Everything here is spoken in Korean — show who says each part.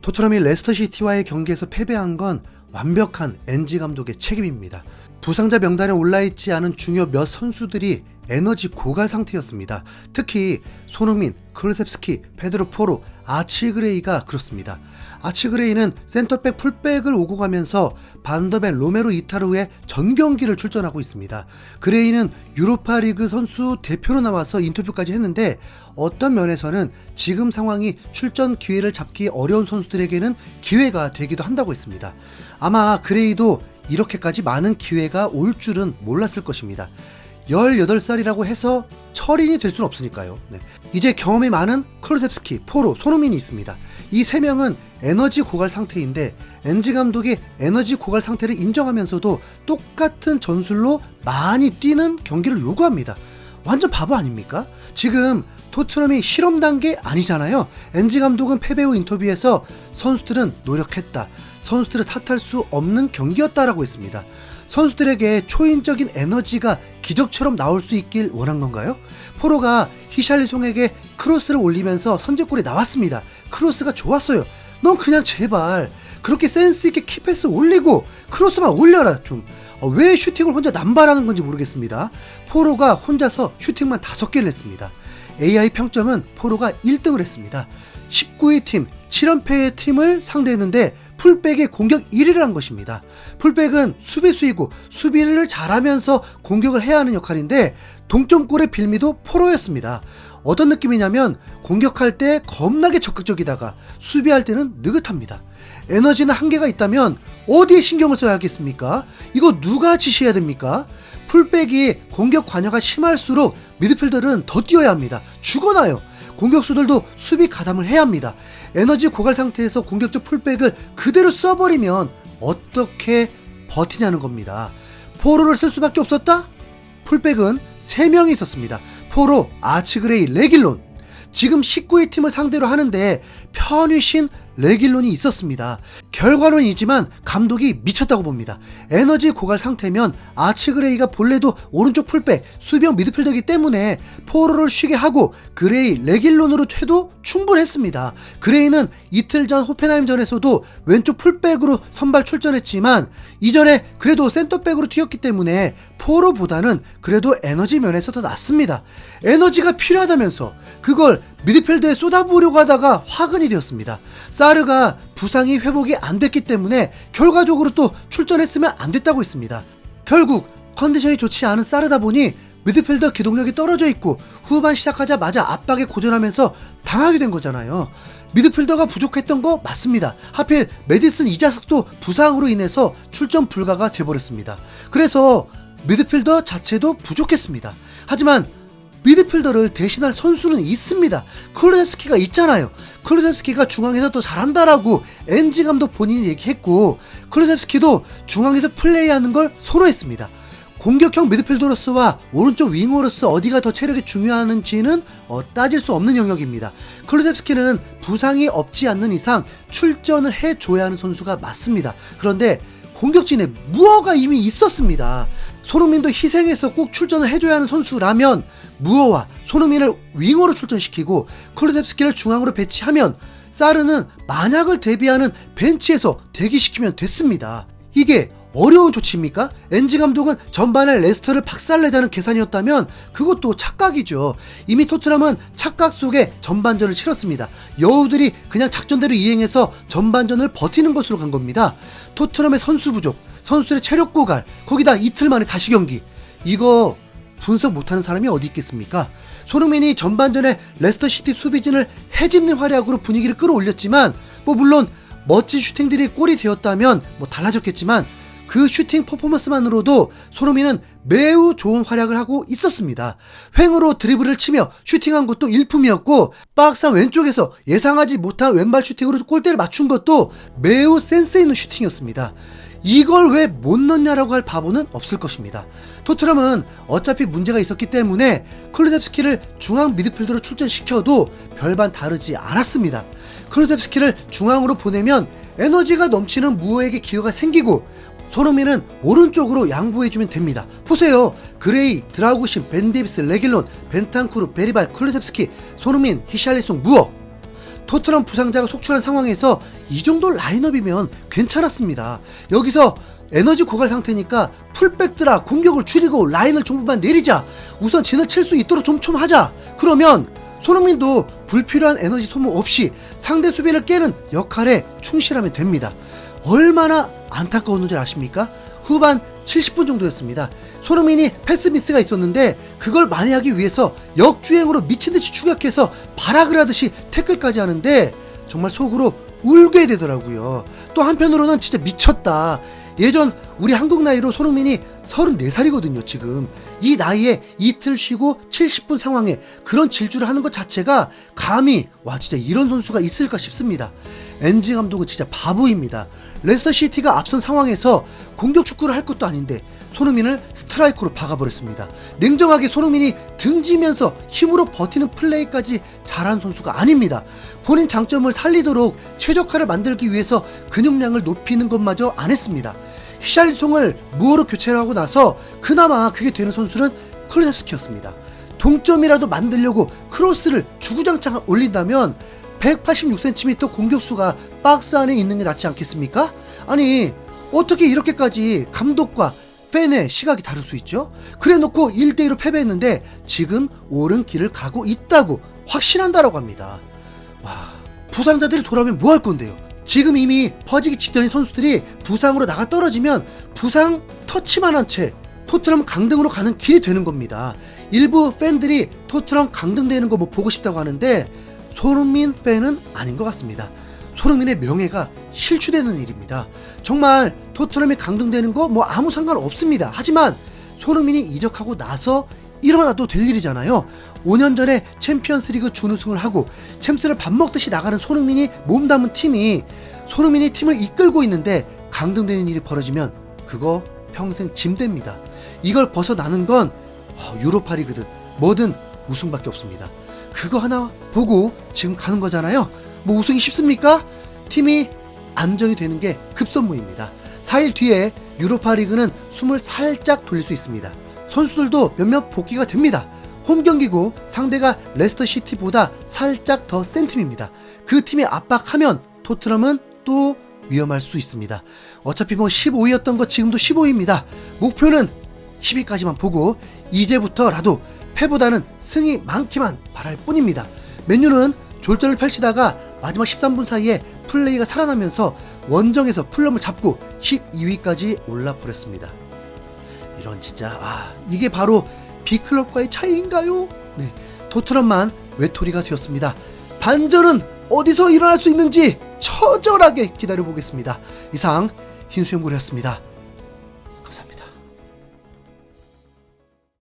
Speaker 1: 토트넘이 레스터시티와의 경기에서 패배한 건 완벽한 엔지 감독의 책임입니다. 부상자 명단에 올라있지 않은 중요 몇 선수들이 에너지 고갈 상태였습니다. 특히 손흥민, 클루셉스키, 페드로 포로, 아치그레이가 그렇습니다. 아치그레이는 센터백 풀백을 오고 가면서 반더벤, 로메로 이타르의 전 경기를 출전하고 있습니다. 그레이는 유로파리그 선수 대표로 나와서 인터뷰까지 했는데 어떤 면에서는 지금 상황이 출전 기회를 잡기 어려운 선수들에게는 기회가 되기도 한다고 했습니다. 아마 그레이도 이렇게까지 많은 기회가 올 줄은 몰랐을 것입니다. 18살이라고 해서 철인이 될 수는 없으니까요. 이제 경험이 많은 클루셉스키, 포로, 손흥민이 있습니다. 이 3명은 에너지 고갈 상태인데 엔지 감독이 에너지 고갈 상태를 인정하면서도 똑같은 전술로 많이 뛰는 경기를 요구합니다. 완전 바보 아닙니까? 지금 토트넘이 실험 단계 아니잖아요. 엔지 감독은 패배 후 인터뷰에서 선수들은 노력했다. 선수들을 탓할 수 없는 경기였다라고 했습니다. 선수들에게 초인적인 에너지가 기적처럼 나올 수 있길 원한 건가요? 포로가 히샬리송에게 크로스를 올리면서 선제골이 나왔습니다. 크로스가 좋았어요. 넌 그냥 제발 그렇게 센스있게 키패스 올리고 크로스만 올려라 좀. 왜 슈팅을 혼자 남발하는 건지 모르겠습니다. 포로가 혼자서 슈팅만 5개를 했습니다. AI 평점은 포로가 1등을 했습니다. 19위 팀, 7연패의 팀을 상대했는데 풀백의 공격 1위를 한 것입니다. 풀백은 수비수이고 수비를 잘하면서 공격을 해야 하는 역할인데 동점골의 빌미도 포로였습니다. 어떤 느낌이냐면 공격할 때 겁나게 적극적이다가 수비할 때는 느긋합니다. 에너지는 한계가 있다면 어디에 신경을 써야 하겠습니까? 이거 누가 지시해야 됩니까? 풀백이 공격 관여가 심할수록 미드필더는 더 뛰어야 합니다. 죽어나요. 공격수들도 수비 가담을 해야 합니다. 에너지 고갈 상태에서 공격적 풀백을 그대로 써버리면 어떻게 버티냐는 겁니다. 포로를 쓸 수밖에 없었다? 풀백은 3명이 있었습니다. 포로, 아치그레이, 레길론. 지금 19위 팀을 상대로 하는데 편히 쉰 레길론이 있었습니다. 결과론이지만 감독이 미쳤다고 봅니다. 에너지 고갈 상태면 아치그레이가 본래도 오른쪽 풀백, 수비형 미드필더이기 때문에 포로를 쉬게 하고 그레이, 레길론으로 해도 충분했습니다. 그레이는 이틀 전 호펜하임전에서도 왼쪽 풀백으로 선발 출전했지만 이전에 그래도 센터백으로 튀었기 때문에 포로보다는 그래도 에너지 면에서 더 낫습니다. 에너지가 필요하다면서 그걸 미드필더에 쏟아부으려고 하다가 화근이 되었습니다. 사르가 부상이 회복이 안 됐기 때문에 결과적으로 또 출전했으면 안 됐다고 했습니다. 결국 컨디션이 좋지 않은 사르다 보니 미드필더 기동력이 떨어져 있고 후반 시작하자마자 압박에 고전하면서 당하게 된 거잖아요. 미드필더가 부족했던 거 맞습니다. 하필 메디슨 이자석도 부상으로 인해서 출전 불가가 돼버렸습니다. 그래서 미드필더 자체도 부족했습니다. 하지만 미드필더를 대신할 선수는 있습니다. 클루셉스키가 있잖아요. 클루셉스키가 중앙에서 더 잘한다라고 엔지 감독 본인이 얘기했고 클루셉스키도 중앙에서 플레이하는 걸 선호했습니다. 공격형 미드필더로서와 오른쪽 윙어로서 어디가 더 체력이 중요한지는 따질 수 없는 영역입니다. 클루셉스키는 부상이 없지 않는 이상 출전을 해줘야 하는 선수가 맞습니다. 그런데 공격진에 무어가 이미 있었습니다. 손흥민도 희생해서 꼭 출전을 해줘야 하는 선수라면 무어와 손흥민을 윙어로 출전시키고 클루셉스키를 중앙으로 배치하면 사르는 만약을 대비하는 벤치에서 대기시키면 됐습니다. 이게 어려운 조치입니까? 엔지 감독은 전반에 레스터를 박살내자는 계산이었다면 그것도 착각이죠. 이미 토트넘은 착각 속에 전반전을 치렀습니다. 여우들이 그냥 작전대로 이행해서 전반전을 버티는 것으로 간 겁니다. 토트넘의 선수 부족, 선수들의 체력 고갈, 거기다 이틀 만에 다시 경기. 이거 분석 못하는 사람이 어디 있겠습니까? 손흥민이 전반전에 레스터시티 수비진을 해집는 활약으로 분위기를 끌어올렸지만 물론 멋진 슈팅들이 골이 되었다면 달라졌겠지만 그 슈팅 퍼포먼스만으로도 손흥민은 매우 좋은 활약을 하고 있었습니다. 횡으로 드리블을 치며 슈팅한 것도 일품이었고 박스 안 왼쪽에서 예상하지 못한 왼발 슈팅으로 골대를 맞춘 것도 매우 센스 있는 슈팅이었습니다. 이걸 왜 못 넣냐라고 할 바보는 없을 것입니다. 토트넘은 어차피 문제가 있었기 때문에 클루셉스키를 중앙 미드필더로 출전시켜도 별반 다르지 않았습니다. 클루셉스키를 중앙으로 보내면 에너지가 넘치는 무어에게 기회가 생기고 손흥민은 오른쪽으로 양보해주면 됩니다. 보세요. 그레이, 드라구신, 벤 데이비스, 레길론, 벤탄쿠르, 베리발, 클루셉스키, 손흥민, 히샬리송, 무어. 토트넘 부상자가 속출한 상황에서 이 정도 라인업이면 괜찮았습니다. 여기서 에너지 고갈 상태니까 풀백들아 공격을 줄이고 라인을 전부만 내리자. 우선 진을 칠 수 있도록 촘촘하자. 그러면 손흥민도 불필요한 에너지 소모 없이 상대 수비를 깨는 역할에 충실하면 됩니다. 얼마나 안타까웠는지 아십니까? 후반 70분 정도였습니다. 손흥민이 패스 미스가 있었는데 그걸 만회하기 위해서 역주행으로 미친듯이 추격해서 발악을 하듯이 태클까지 하는데 정말 속으로 울게 되더라고요. 또 한편으로는 진짜 미쳤다. 예전 우리 한국 나이로 손흥민이 34살이거든요 지금. 이 나이에 이틀 쉬고 70분 상황에 그런 질주를 하는 것 자체가 감히 와 진짜 이런 선수가 있을까 싶습니다. 엔지 감독은 진짜 바보입니다. 레스터 시티가 앞선 상황에서 공격 축구를 할 것도 아닌데 손흥민을 스트라이커로 박아버렸습니다. 냉정하게 손흥민이 등지면서 힘으로 버티는 플레이까지 잘한 선수가 아닙니다. 본인 장점을 살리도록 최적화를 만들기 위해서 근육량을 높이는 것마저 안 했습니다. 히샬리송을 무어로 교체를 하고 나서 그나마 그게 되는 선수는 클루셉스키였습니다. 동점이라도 만들려고 크로스를 주구장창 올린다면 186cm 공격수가 박스 안에 있는 게 낫지 않겠습니까? 아니 어떻게 이렇게까지 감독과 팬의 시각이 다를 수 있죠? 그래놓고 1대2로 패배했는데 지금 옳은 길을 가고 있다고 확신한다라고 합니다. 와, 부상자들이 돌아오면 뭐 할 건데요? 지금 이미 퍼지기 직전인 선수들이 부상으로 나가 떨어지면 부상 터치만 한 채 토트넘 강등으로 가는 길이 되는 겁니다. 일부 팬들이 토트넘 강등되는 거 뭐 보고 싶다고 하는데 손흥민 팬은 아닌 것 같습니다. 손흥민의 명예가 실추되는 일입니다. 정말 토트넘이 강등되는 거 뭐 아무 상관 없습니다. 하지만 손흥민이 이적하고 나서 일어나도 될 일이잖아요. 5년 전에 챔피언스리그 준우승을 하고 챔스를 밥 먹듯이 나가는 손흥민이 몸담은 팀이 손흥민이 팀을 이끌고 있는데 강등되는 일이 벌어지면 그거 평생 짐됩니다. 이걸 벗어나는 건 유로파리그든 뭐든 우승밖에 없습니다. 그거 하나 보고 지금 가는 거잖아요. 뭐 우승이 쉽습니까? 팀이 안정이 되는 게 급선무입니다. 4일 뒤에 유로파리그는 숨을 살짝 돌릴 수 있습니다. 선수들도 몇몇 복귀가 됩니다. 홈 경기고 상대가 레스터 시티보다 살짝 더 센 팀입니다. 그 팀이 압박하면 토트넘은 또 위험할 수 있습니다. 어차피 뭐 15위였던 거 지금도 15위입니다. 목표는 10위까지만 보고 이제부터라도 패보다는 승이 많기만 바랄 뿐입니다. 맨유는 졸전을 펼치다가 마지막 13분 사이에 플레이가 살아나면서 원정에서 풀럼을 잡고 12위까지 올라버렸습니다. 이런 진짜 이게 바로 B클럽과의 차이인가요? 네, 토트넘만 외톨이가 되었습니다. 반전은 어디서 일어날 수 있는지 처절하게 기다려보겠습니다. 이상 흰수염고래였습니다.